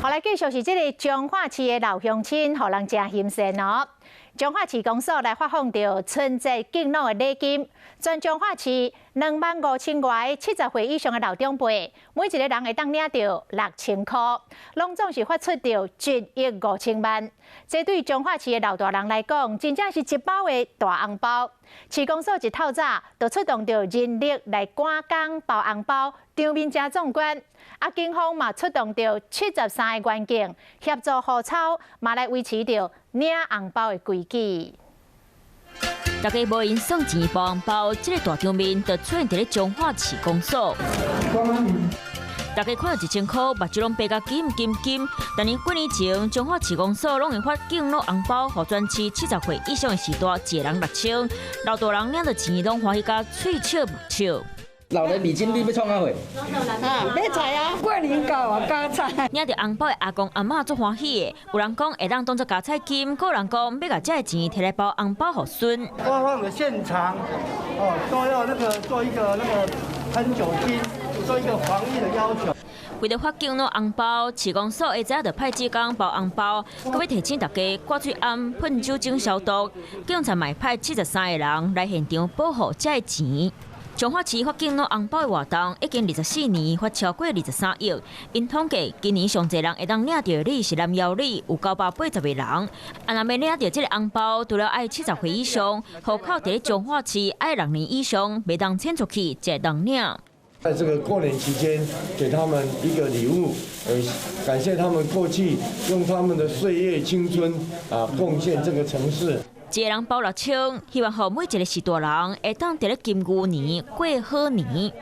后来继续是这个彰化市的老乡亲，互人真欣赏哦。彰化市公所来发放到春节敬老的礼金，全彰化市25000外70岁以上的老长辈，每一个人会当领到6000块，拢总是发出到1亿5000万。这对彰化市的老大人来讲，真正是一包的大红包。市公所一透早就出动到人力来赶工包红包，场面真壮观。警方嘛出动到73个员警协助护操，嘛来维持着领红包的规矩。大家无因送钱包红包，这个大场面就出现在彰化市公所。大家看到1000块，目睭拢白甲金。但是几年前，彰化市公所拢会发敬老红包，予全市70岁以上的时代，一人6000，老大人领到钱拢欢喜甲喙笑目笑。老的礼金你要创啊会？买菜啊，过年到啊，加菜。领到红包的阿公阿嬷足欢喜的，有人讲会当当作加菜金，有人讲要把这个钱摕来包红包给孙。发放的现场，都要做一个喷酒精，做一个防疫的要求。为了发敬老红包，市公所下早就派志工包红包，佮要提醒大家挂水暗、喷酒精消毒。警察嘛派73个人来现场保护这个钱。彰化市发敬老红包的活动已经24年，发超过23亿。因统计，今年上侪人会当领到的是男摇里有980个人。若要领到这个红包，除了爱70岁以上，户口伫咧彰化市爱6年以上，袂当迁出去才当领。在这个过年期间，给他们一个礼物，感谢他们过去用他们的岁月青春贡献这个城市。一个人包6000，希望予每一个是大人会当伫咧金牛年过好年。